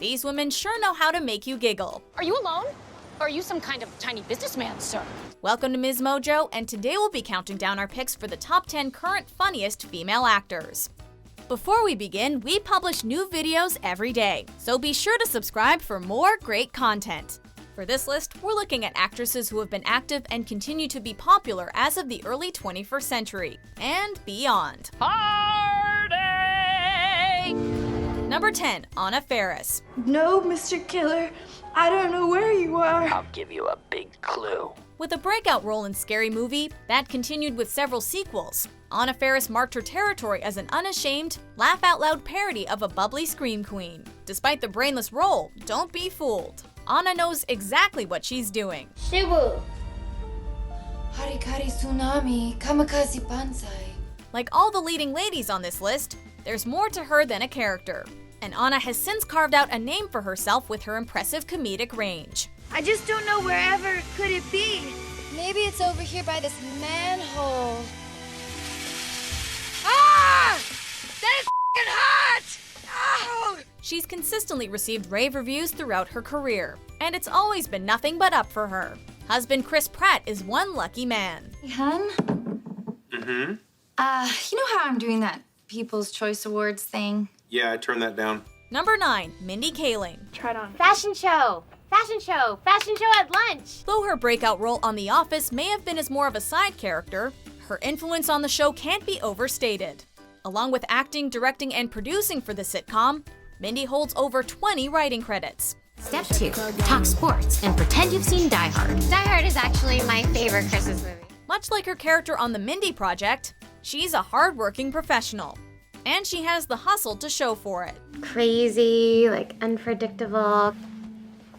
These women sure know how to make you giggle. Are you alone? Or are you some kind of tiny businessman, sir? Welcome to MsMojo, and today we'll be counting down our picks for the top 10 current funniest female actors. Before we begin, we publish new videos every day, so be sure to subscribe for more great content. For this list, we're looking at actresses who have been active and continue to be popular as of the early 21st century, and beyond. Party! Number 10, Anna Faris. No, Mr. Killer, I don't know where you are. I'll give you a big clue. With a breakout role in Scary Movie that continued with several sequels, Anna Faris marked her territory as an unashamed, laugh-out-loud parody of a bubbly scream queen. Despite the brainless role, don't be fooled. Anna knows exactly what she's doing. Shibu. Harikari tsunami, kamikaze banzai. Like all the leading ladies on this list, there's more to her than a character. And Anna has since carved out a name for herself with her impressive comedic range. I just don't know wherever could it be. Maybe it's over here by this manhole. Ah! That is f***ing hot! Oh! She's consistently received rave reviews throughout her career, and it's always been nothing but up for her. Husband Chris Pratt is one lucky man. Hey, hun? Mm-hmm. You know how I'm doing that People's Choice Awards thing? Yeah, I turned that down. Number 9, Mindy Kaling. Try it on. Fashion show at lunch. Though her breakout role on The Office may have been as more of a side character, her influence on the show can't be overstated. Along with acting, directing, and producing for the sitcom, Mindy holds over 20 writing credits. Step 2, talk sports and pretend you've seen Die Hard. Die Hard is actually my favorite Christmas movie. Much like her character on the Mindy Project, she's a hard-working professional. And she has the hustle to show for it. Crazy, unpredictable,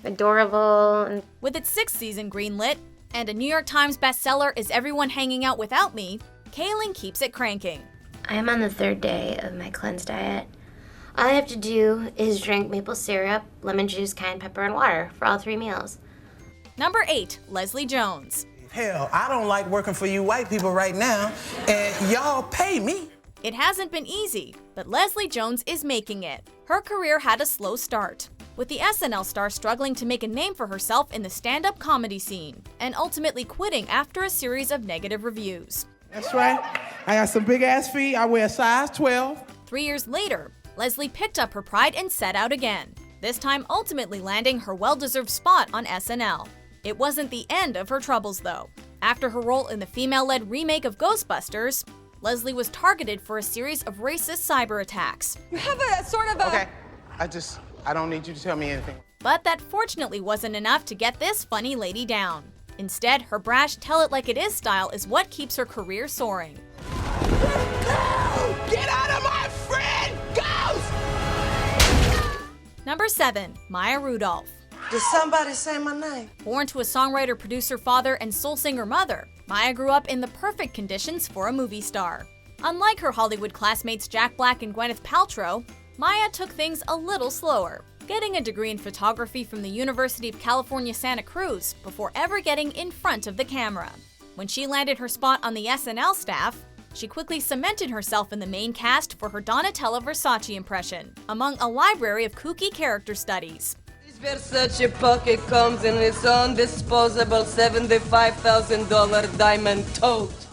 adorable, and With its 6th season greenlit, and a New York Times bestseller Is Everyone Hanging Out Without Me, Kaling keeps it cranking. I'm on the 3rd day of my cleanse diet. All I have to do is drink maple syrup, lemon juice, cayenne pepper, and water for all 3 meals. Number 8, Leslie Jones. Hell, I don't like working for you white people right now, and y'all pay me. It hasn't been easy, but Leslie Jones is making it. Her career had a slow start, with the SNL star struggling to make a name for herself in the stand-up comedy scene, and ultimately quitting after a series of negative reviews. That's right. I got some big-ass feet. I wear size 12. 3 years later, Leslie picked up her pride and set out again, this time ultimately landing her well-deserved spot on SNL. It wasn't the end of her troubles, though. After her role in the female-led remake of Ghostbusters, Leslie was targeted for a series of racist cyber attacks. You have a sort of a... Okay. I don't need you to tell me anything. But that fortunately wasn't enough to get this funny lady down. Instead, her brash tell-it-like-it-is style is what keeps her career soaring. Get out of my friend, Ghost! Number 7, Maya Rudolph. Did somebody say my name? Born to a songwriter, producer, father, and soul singer mother, Maya grew up in the perfect conditions for a movie star. Unlike her Hollywood classmates Jack Black and Gwyneth Paltrow, Maya took things a little slower, getting a degree in photography from the University of California, Santa Cruz before ever getting in front of the camera. When she landed her spot on the SNL staff, she quickly cemented herself in the main cast for her Donatella Versace impression, among a library of kooky character studies. Versace pocket comes in its own disposable $75,000 diamond tote.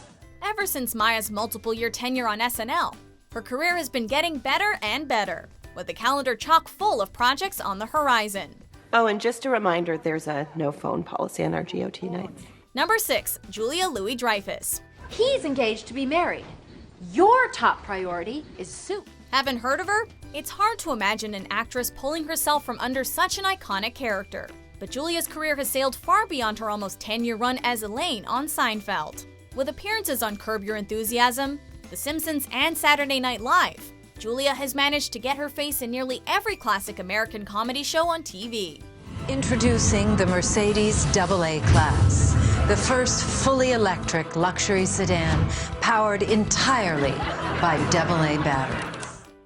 Ever since Maya's multiple-year tenure on SNL, her career has been getting better and better, with a calendar chock full of projects on the horizon. Oh, and just a reminder, there's a no phone policy on our GOT nights. Number 6, Julia Louis-Dreyfus. He's engaged to be married. Your top priority is soup. Haven't heard of her? It's hard to imagine an actress pulling herself from under such an iconic character. But Julia's career has sailed far beyond her almost 10-year run as Elaine on Seinfeld. With appearances on Curb Your Enthusiasm, The Simpsons, and Saturday Night Live, Julia has managed to get her face in nearly every classic American comedy show on TV. Introducing the Mercedes AA class, the first fully electric luxury sedan powered entirely by AA batteries.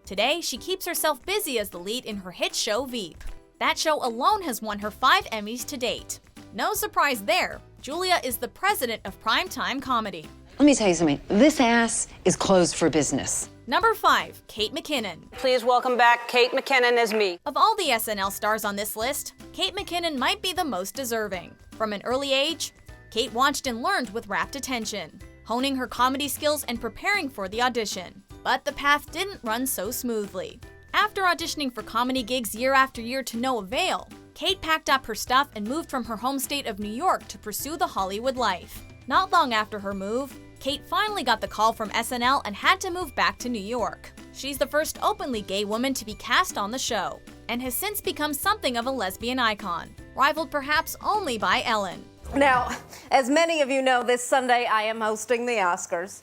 Today, she keeps herself busy as the lead in her hit show Veep. That show alone has won her 5 Emmys to date. No surprise there, Julia is the president of primetime comedy. Let me tell you something. This ass is closed for business. Number 5, Kate McKinnon. Please welcome back Kate McKinnon as me. Of all the SNL stars on this list, Kate McKinnon might be the most deserving. From an early age, Kate watched and learned with rapt attention, honing her comedy skills and preparing for the audition. But the path didn't run so smoothly. After auditioning for comedy gigs year after year to no avail, Kate packed up her stuff and moved from her home state of New York to pursue the Hollywood life. Not long after her move, Kate finally got the call from SNL and had to move back to New York. She's the first openly gay woman to be cast on the show, and has since become something of a lesbian icon, rivaled perhaps only by Ellen. Now, as many of you know, this Sunday I am hosting the Oscars.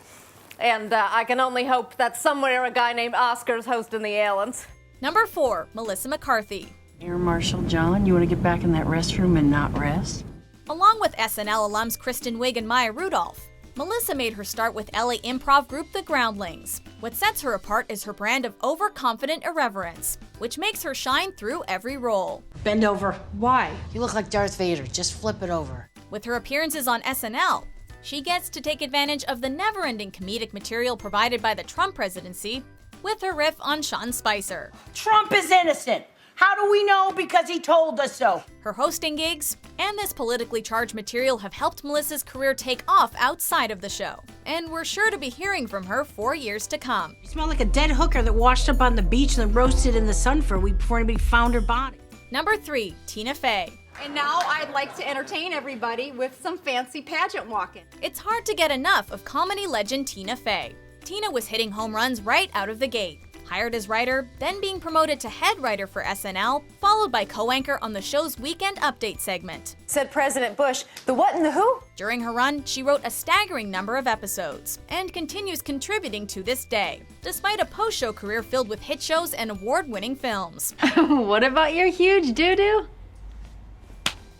And I can only hope that somewhere a guy named Oscar's hosting the Ellens. Number 4, Melissa McCarthy. Air Marshal John, you want to get back in that restroom and not rest? Along with SNL alums Kristen Wiig and Maya Rudolph, Melissa made her start with LA improv group The Groundlings. What sets her apart is her brand of overconfident irreverence, which makes her shine through every role. Bend over. Why? You look like Darth Vader. Just flip it over. With her appearances on SNL, she gets to take advantage of the never-ending comedic material provided by the Trump presidency with her riff on Sean Spicer. Trump is innocent. How do we know? Because he told us so. Her hosting gigs and this politically charged material have helped Melissa's career take off outside of the show, and we're sure to be hearing from her for years to come. You smell like a dead hooker that washed up on the beach and then roasted in the sun for a week before anybody found her body. Number 3, Tina Fey. And now I'd like to entertain everybody with some fancy pageant walking. It's hard to get enough of comedy legend Tina Fey. Tina was hitting home runs right out of the gate. Hired as writer, then being promoted to head writer for SNL, followed by co-anchor on the show's Weekend Update segment. Said President Bush, the what and the who? During her run, she wrote a staggering number of episodes, and continues contributing to this day, despite a post-show career filled with hit shows and award-winning films. What about your huge doo-doo?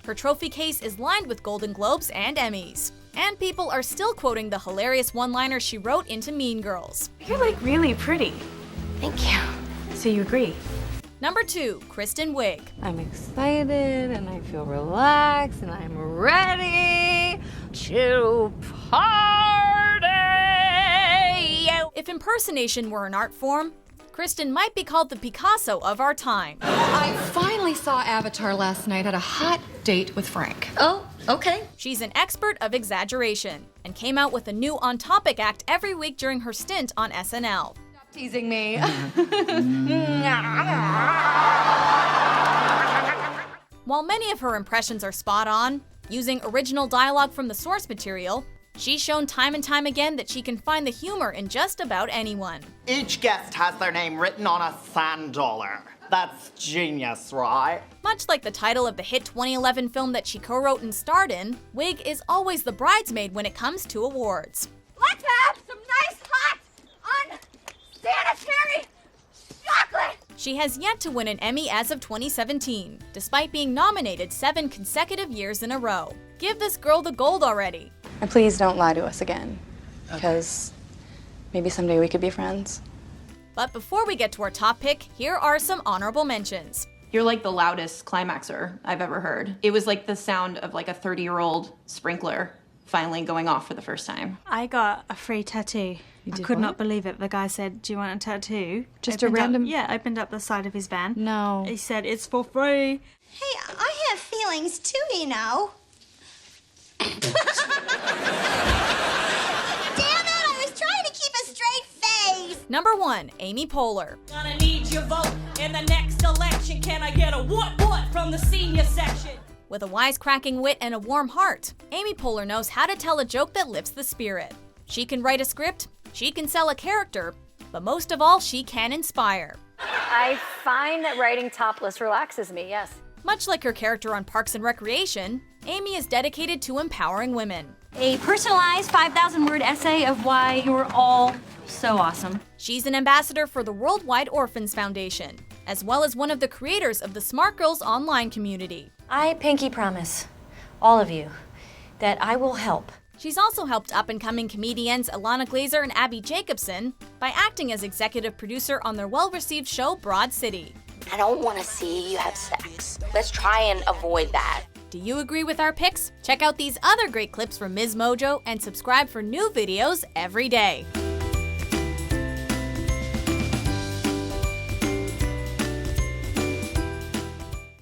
Her trophy case is lined with Golden Globes and Emmys. And people are still quoting the hilarious one-liner she wrote into Mean Girls. You're like really pretty. Thank you. So you agree? Number 2, Kristen Wiig. I'm excited and I feel relaxed and I'm ready to party. If impersonation were an art form, Kristen might be called the Picasso of our time. I finally saw Avatar last night at a hot date with Frank. Oh, okay. She's an expert of exaggeration and came out with a new on-topic act every week during her stint on SNL. Stop teasing me. While many of her impressions are spot on, using original dialogue from the source material, she's shown time and time again that she can find the humor in just about anyone. Each guest has their name written on a sand dollar. That's genius, right? Much like the title of the hit 2011 film that she co-wrote and starred in, Wiig is always the bridesmaid when it comes to awards. Let's have some nice, hot, unsanitary chocolate! She has yet to win an Emmy as of 2017, despite being nominated 7 consecutive years in a row. Give this girl the gold already. And please don't lie to us again, because maybe someday we could be friends. But before we get to our top pick, here are some honorable mentions. You're like the loudest climaxer I've ever heard. It was like the sound of like a 30-year-old sprinkler finally going off for the first time. I got a free tattoo. I could not believe it. The guy said, "Do you want a tattoo?" Just a random... Yeah, opened up the side of his van. No. He said, "It's for free." Hey, I have feelings too, you know. Damn it, I was trying to keep a straight face. Number 1, Amy Poehler. Gonna need your vote in the next election. Can I get a what from the senior section? With a wisecracking wit and a warm heart, Amy Poehler knows how to tell a joke that lifts the spirit. She can write a script, she can sell a character, but most of all, she can inspire. I find that writing topless relaxes me, yes. Much like her character on Parks and Recreation, Amy is dedicated to empowering women. A personalized 5,000-word essay of why you're all so awesome. She's an ambassador for the Worldwide Orphans Foundation, as well as one of the creators of the Smart Girls online community. I pinky promise, all of you, that I will help. She's also helped up-and-coming comedians Ilana Glazer and Abby Jacobson by acting as executive producer on their well-received show Broad City. I don't want to see you have sex. Let's try and avoid that. Do you agree with our picks? Check out these other great clips from MsMojo and subscribe for new videos every day.